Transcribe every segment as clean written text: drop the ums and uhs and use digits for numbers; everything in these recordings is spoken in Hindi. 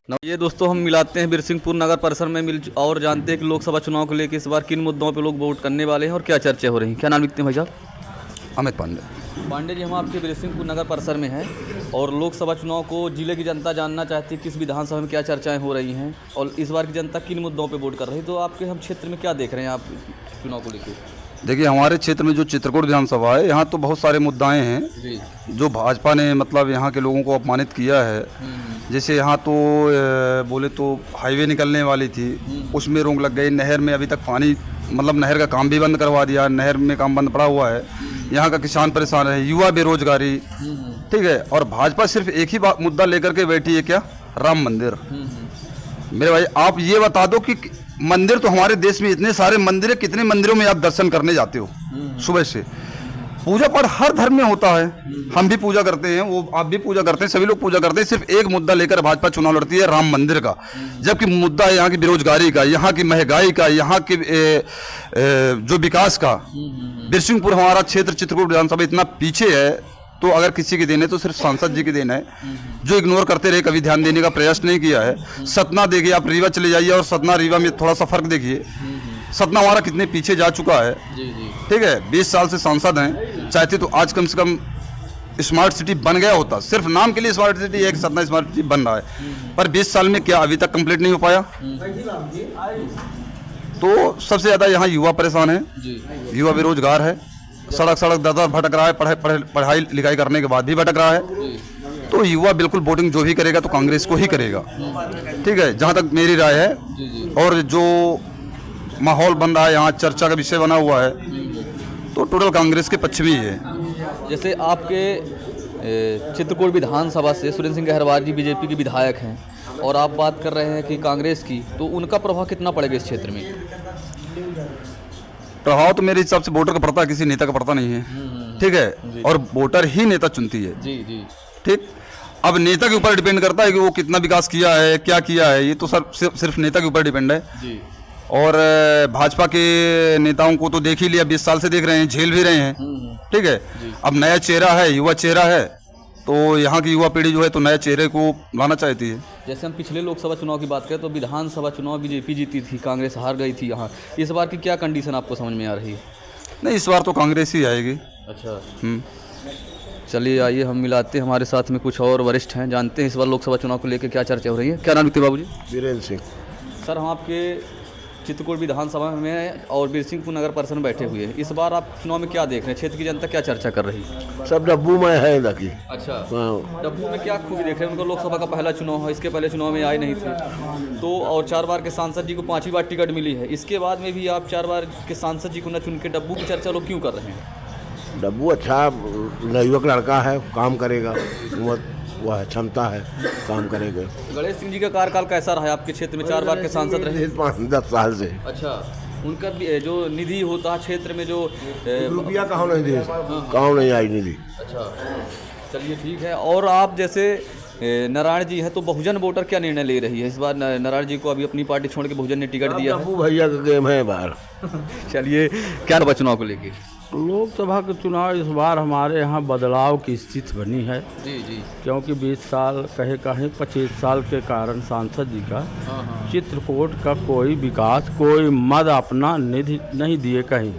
ये दोस्तों हम मिलाते हैं बिरसिंहपुर नगर परिसर में मिल और जानते हैं कि लोकसभा चुनाव को लेकर इस बार किन मुद्दों पे लोग वोट करने वाले हैं और क्या चर्चा हो रही है। क्या नाम लिखते हैं भाई साहब? अमित पांडे। पांडे जी, हम आपके बिरसिंहपुर नगर परिसर में हैं और लोकसभा चुनाव को जिले की जनता जानना चाहती है किस विधानसभा में क्या चर्चाएं हो रही हैं और इस बार की जनता किन मुद्दों पे वोट कर रही है। तो आपके हम क्षेत्र में क्या देख रहे हैं आप चुनाव को लेकर? देखिए, हमारे क्षेत्र में जो चित्रकूट विधानसभा है, यहाँ तो बहुत सारे मुद्दाएं हैं जी जो भाजपा ने मतलब यहाँ के लोगों को अपमानित किया है। जैसे यहाँ तो बोले तो हाईवे निकलने वाली थी, उसमें रोक लग गई। नहर में अभी तक पानी मतलब नहर का काम भी बंद करवा दिया, नहर में काम बंद पड़ा हुआ है। यहाँ का किसान परेशान है, युवा बेरोजगारी, ठीक है। और भाजपा सिर्फ एक ही मुद्दा लेकर के बैठी है, क्या? राम मंदिर। मेरे भाई, आप ये बता दो कि मंदिर तो हमारे देश में इतने सारे मंदिर है, कितने मंदिरों में आप दर्शन करने जाते हो? सुबह से पूजा पाठ हर धर्म में होता है, हम भी पूजा करते हैं, वो आप भी पूजा करते हैं, सभी लोग पूजा करते हैं। सिर्फ एक मुद्दा लेकर भाजपा चुनाव लड़ती है, राम मंदिर का। जबकि मुद्दा है यहाँ की बेरोजगारी का, यहाँ की महंगाई का, यहाँ के जो विकास का। बिरसिंहपुर हमारा क्षेत्र चित्रकूट विधानसभा इतना पीछे है, तो अगर किसी की देन है तो सिर्फ सांसद जी की देन है, जो इग्नोर करते रहे, कभी ध्यान देने का प्रयास नहीं किया है। सतना देखिए, आप रीवा चले जाइए और सतना रीवा में थोड़ा सा फर्क देखिए। सतना हमारा कितने पीछे जा चुका है, ठीक है। 20 साल से सांसद हैं, चाहते तो आज कम से कम स्मार्ट सिटी बन गया होता। सिर्फ नाम के लिए स्मार्ट सिटी है कि सतना स्मार्ट सिटी बन रहा है, पर 20 साल में क्या अभी तक कंप्लीट नहीं हो पाया। तो सबसे ज़्यादा यहाँ युवा परेशान है, युवा बेरोजगार है, सड़क दर भटक रहा है, पढ़ाई लिखाई करने के बाद भी भटक रहा है। तो युवा बिल्कुल वोटिंग जो भी करेगा तो कांग्रेस को ही करेगा, ठीक है, जहाँ तक मेरी राय है। और जो माहौल बन रहा है यहाँ, चर्चा का विषय बना हुआ है, तो टोटल कांग्रेस के पक्ष में ही है। जैसे आपके चित्रकूट विधानसभा से सुरेंद्र सिंह गहरवार जी बीजेपी के विधायक हैं और आप बात कर रहे हैं कि कांग्रेस की, तो उनका प्रभाव कितना पड़ेगा इस क्षेत्र में? प्रभाव तो मेरे हिसाब से वोटर का पड़ता है, किसी नेता का पड़ता नहीं है, ठीक है। और वोटर ही नेता चुनती है, जी, ठीक। अब नेता के ऊपर डिपेंड करता है कि वो कितना विकास किया है, क्या किया है, ये तो सिर्फ नेता के ऊपर डिपेंड है जी। और भाजपा के नेताओं को तो देख ही लिया, 20 साल से देख रहे हैं, झेल भी रहे हैं, ठीक है। अब नया चेहरा है, युवा चेहरा है, तो यहाँ की युवा पीढ़ी जो है तो नए चेहरे को लाना चाहती है। जैसे हम पिछले लोकसभा चुनाव की बात करें तो विधानसभा चुनाव बीजेपी जीती थी, कांग्रेस हार गई थी यहाँ। इस बार की क्या कंडीशन आपको समझ में आ रही है? नहीं, इस बार तो कांग्रेस ही आएगी। अच्छा, चलिए आइए हम मिलाते हैं, हमारे साथ में कुछ और वरिष्ठ हैं, जानते हैं इस बार लोकसभा चुनाव को लेकर क्या चर्चा हो रही है। क्या नाम लिखते बाबू जी? वीरेंद्र सिंह। सर, हम आपके चित्रकूट विधानसभा में और बिरसिंहपुर नगर परिषद में बैठे हुए हैं। इस बार आप चुनाव में क्या देख रहे हैं? क्षेत्र की जनता क्या चर्चा कर रही है? सब डब्बू में है लगी। अच्छा, डब्बू में क्या खूबी देख रहे हैं? उनको लोकसभा का पहला चुनाव है, इसके पहले चुनाव में आए नहीं थे तो, और 4 बार के सांसद जी को 5वीं बार टिकट मिली है, इसके बाद में भी आप 4 बार के सांसद जी को न चुन के डब्बू की चर्चा लोग क्यों कर रहे हैं? डब्बू अच्छा युवक लड़का है, काम करेगा, वह है, क्षमता है, काम करेगा। गणेश सिंह जी का कार्यकाल कैसा रहा है आपके क्षेत्र में? 4 बार के सांसद रहे 10 साल से। अच्छा, उनका जो निधि होता है क्षेत्र में, जो रुपया कहाँ नहीं दे, कहाँ नहीं आई निधि। अच्छा, चलिए ठीक है। और आप जैसे नारायण जी हैं, तो बहुजन वोटर क्या निर्णय ले रही है इस बार? नारायण जी को अभी अपनी पार्टी छोड़ के बहुजन ने टिकट दिया है। भैया का गेम है बाहर। चलिए, क्या होगा चुनाव को लेके? लोकसभा के चुनाव इस बार हमारे यहाँ बदलाव की स्थिति बनी है, जी, क्योंकि 20 साल कहे 25 साल के कारण सांसद जी का चित्रकूट का कोई विकास, कोई मद अपना निधि नहीं दिए, कहीं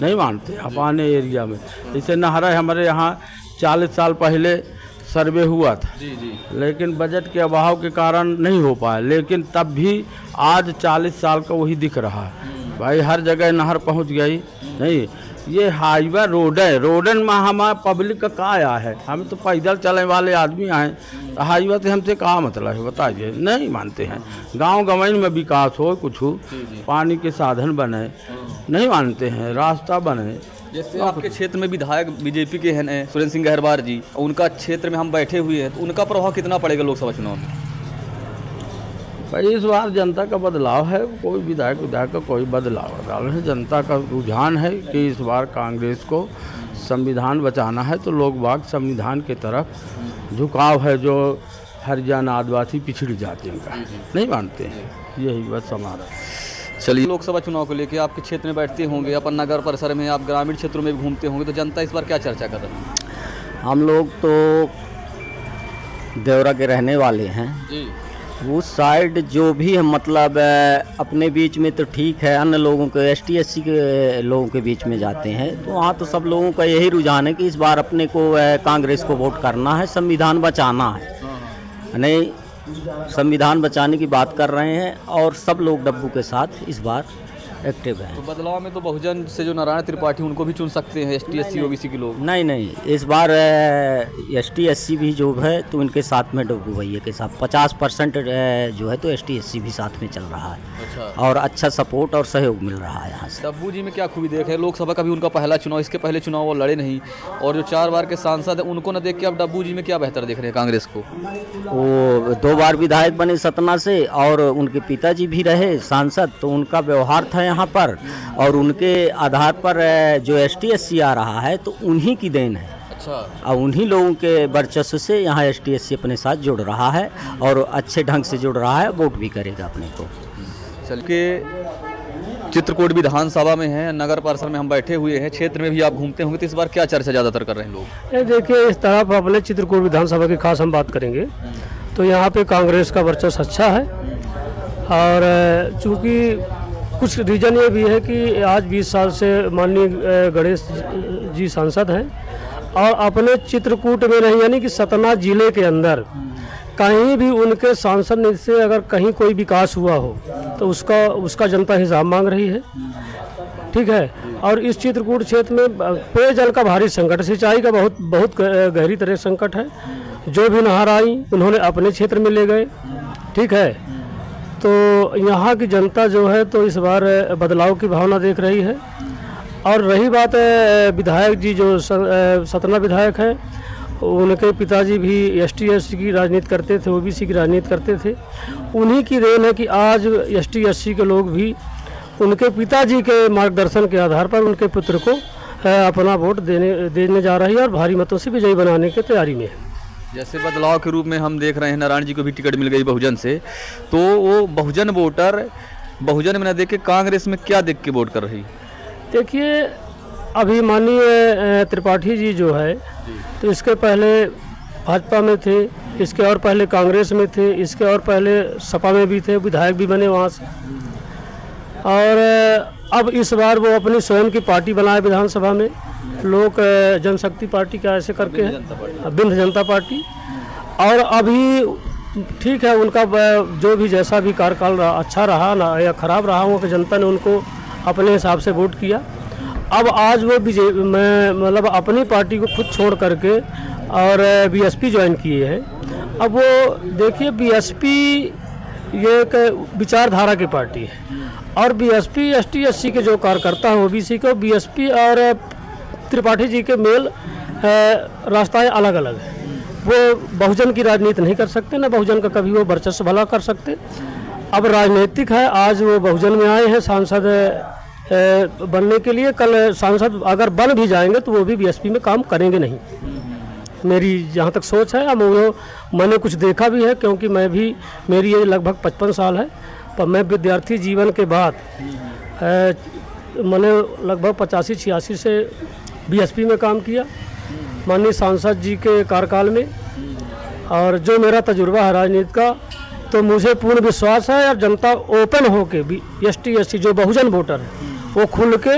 नहीं मानते अपने एरिया में। जैसे नहरा हमारे यहाँ 40 साल पहले सर्वे हुआ था, जी, लेकिन बजट के अभाव के कारण नहीं हो पाया, लेकिन तब भी आज 40 साल का वही दिख रहा है भाई। हर जगह नहर पहुंच गई। नहीं, ये हाईवे रोडन में हमारा पब्लिक का क्या आया है? हम तो पैदल चलने वाले आदमी हैं, तो हाईवे से हमसे क्या मतलब है बताइए? नहीं मानते हैं। गांव गंवैन में विकास हो, कुछ पानी के साधन बने, नहीं मानते हैं, रास्ता बने। जैसे आपके क्षेत्र में विधायक बीजेपी के हैं सुरेंद्र सिंह गहरवार जी, उनका क्षेत्र में हम बैठे हुए हैं, तो उनका प्रभाव कितना पड़ेगा लोकसभा चुनाव में? भाई इस बार जनता का बदलाव है, कोई विधायक का कोई बदलाव है। जनता का रुझान है कि इस बार कांग्रेस को संविधान बचाना है, तो लोग बाग संविधान की तरफ झुकाव है, जो हरिजन आदिवासी पिछड़ी जाति का नहीं मानते हैं। यही बस हमारा। चलिए, लोकसभा चुनाव को लेकर आपके क्षेत्र में बैठते होंगे, अपन नगर परिसर में, आप ग्रामीण क्षेत्रों में भी घूमते होंगे, तो जनता इस बार क्या चर्चा कर रही है? हम लोग तो देवरा के रहने वाले हैं जी, उस साइड जो भी है मतलब अपने बीच में तो ठीक है, अन्य लोगों के एसटी एससी के लोगों के बीच में जाते हैं तो वहाँ तो सब लोगों का यही रुझान है कि इस बार अपने को कांग्रेस को वोट करना है, संविधान बचाना है। नहीं, संविधान बचाने की बात कर रहे हैं और सब लोग डब्बू के साथ इस बार एक्टिव है। तो बदलाव में तो बहुजन से जो नारायण त्रिपाठी उनको भी चुन सकते हैं एसटी एससी ओबीसी के लोग। नहीं नहीं, इस बार एसटी एससी भी जो है तो इनके साथ में डब्बू भैया के साथ 50% जो है तो एसटी एससी भी साथ में चल रहा है। अच्छा। और अच्छा सपोर्ट और सहयोग मिल रहा है यहाँ से। डब्बू जी में क्या खूबी देखे? लोकसभा का भी उनका पहला चुनाव, इसके पहले चुनाव वो लड़े नहीं, और जो 4 बार के सांसद हैं उनको न देख के अब डब्बू जी में क्या बेहतर देख रहे हैं कांग्रेस को? वो 2 बार विधायक बने सतना से और उनके पिताजी भी रहे सांसद, तो उनका व्यवहार था यहाँ पर, और उनके आधार पर जो एसटी एससी आ रहा है तो उन्हीं की देन है। अच्छा। और उन्हीं लोगों के वर्चस्व से यहाँ एसटी एससी अपने साथ जुड़ रहा है और अच्छे ढंग से जुड़ रहा है, वोट भी करेगा अपने को। चल के चित्रकूट विधानसभा में है, नगर परिषद में हम बैठे हुए हैं, क्षेत्र में भी आप घूमते होंगे, तो इस बार क्या चर्चा ज़्यादातर कर रहे हैं लोग? ये देखिए, इस तरफ अपने चित्रकूट विधानसभा की खास हम बात करेंगे तो यहाँ पे कांग्रेस का वर्चस्व अच्छा है। और चूँकि कुछ रीज़न ये भी है कि आज 20 साल से माननीय गणेश जी सांसद हैं और अपने चित्रकूट में नहीं, यानी कि सतना जिले के अंदर कहीं भी उनके सांसद से अगर कहीं कोई विकास हुआ हो तो उसका जनता हिसाब मांग रही है। ठीक है। और इस चित्रकूट क्षेत्र में पेयजल का भारी संकट, सिंचाई का बहुत गहरी तरह संकट है। जो भी नहर आई उन्होंने अपने क्षेत्र में ले गए। ठीक है। तो यहाँ की जनता जो है तो इस बार बदलाव की भावना देख रही है। और रही बात विधायक जी जो सतना विधायक हैं, उनके पिताजी भी एसटी एससी की राजनीति करते थे, ओबीसी की राजनीति करते थे। उन्हीं की देन है कि आज एसटी एससी के लोग भी उनके पिताजी के मार्गदर्शन के आधार पर उनके पुत्र को अपना वोट देने जा रही है और भारी मतों से विजयी बनाने की तैयारी में है। जैसे बदलाव के रूप में हम देख रहे हैं नारायण जी को भी टिकट मिल गई बहुजन से, तो वो बहुजन वोटर बहुजन में न देख के कांग्रेस में क्या देख के वोट कर रही? देखिए, अभी माननीय त्रिपाठी जी जो है तो इसके पहले भाजपा में थे, इसके और पहले कांग्रेस में थे, इसके और पहले सपा में भी थे, विधायक भी बने वहाँ से। और अब इस बार वो अपनी स्वयं की पार्टी बनाए विधानसभा में, लोक जनशक्ति पार्टी का ऐसे करके है, बिंद जनता पार्टी। और अभी ठीक है, उनका जो भी जैसा भी कार्यकाल अच्छा रहा ना या खराब रहा, वो कि जनता ने उनको अपने हिसाब से वोट किया। अब आज वो मतलब अपनी पार्टी को खुद छोड़ करके और बीएसपी ज्वाइन किए हैं। अब वो देखिए, बीएसपी ये एक विचारधारा की पार्टी है और बीएसपी एसटी एससी के जो कार्यकर्ता हैं ओबीसी को, बीएसपी और त्रिपाठी जी के मेल रास्ताएं अलग अलग हैं। वो बहुजन की राजनीति नहीं कर सकते, ना बहुजन का कभी वो वर्चस्व भला कर सकते। अब राजनीतिक है, आज वो बहुजन में आए हैं सांसद बनने के लिए। कल सांसद अगर बन भी जाएंगे तो वो भी बीएसपी में काम करेंगे नहीं, मेरी जहाँ तक सोच है। अब मैंने कुछ देखा भी है, क्योंकि मेरी ये लगभग 55 साल है, पर मैं विद्यार्थी जीवन के बाद मैंने लगभग 85-86 से बीएसपी में काम किया माननीय सांसद जी के कार्यकाल में। और जो मेरा तजुर्बा है राजनीति का, तो मुझे पूर्ण विश्वास है और जनता ओपन होके भी एसटी एससी जो बहुजन वोटर है वो खुल के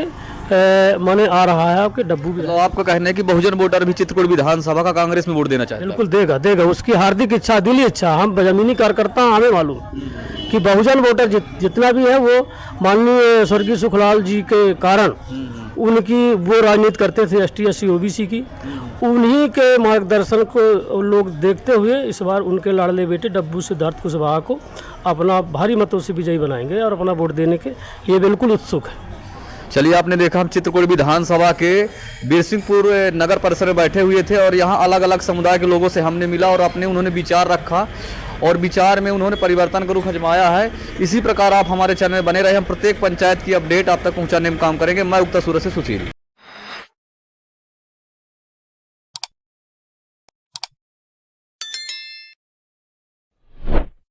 माने आ रहा है आपके डब्बू भी। तो आपका कहना है कि बहुजन वोटर भी चित्रकूट विधानसभा का कांग्रेस में वोट देना चाहता है? बिल्कुल देगा, उसकी हार्दिक इच्छा, दिली इच्छा। हम जमीनी कार्यकर्ता हमें मालूम कि बहुजन वोटर जितना भी है वो माननीय स्वर्गीय सुखलाल जी के कारण उनकी वो राजनीति करते थे एसटी एससी ओबीसी की, उन्हीं के मार्गदर्शन को लोग देखते हुए इस बार उनके लाडले बेटे डब्बू सिद्धार्थ कुशवाहा को अपना भारी मतों से विजयी बनाएंगे और अपना वोट देने के लिए बिल्कुल उत्सुक है। चलिए, आपने देखा हम चित्रकूट विधानसभा के बीरसिंहपुर नगर परिसर में बैठे हुए थे और यहाँ अलग अलग समुदाय के लोगों से हमने मिला और उन्होंने विचार रखा और विचार में उन्होंने परिवर्तन का रुख आजमाया है। इसी प्रकार आप हमारे चैनल में बने रहे, हम प्रत्येक पंचायत की अपडेट आप तक पहुँचाने में काम करेंगे। मैं उक्ता सूरत से सुशील।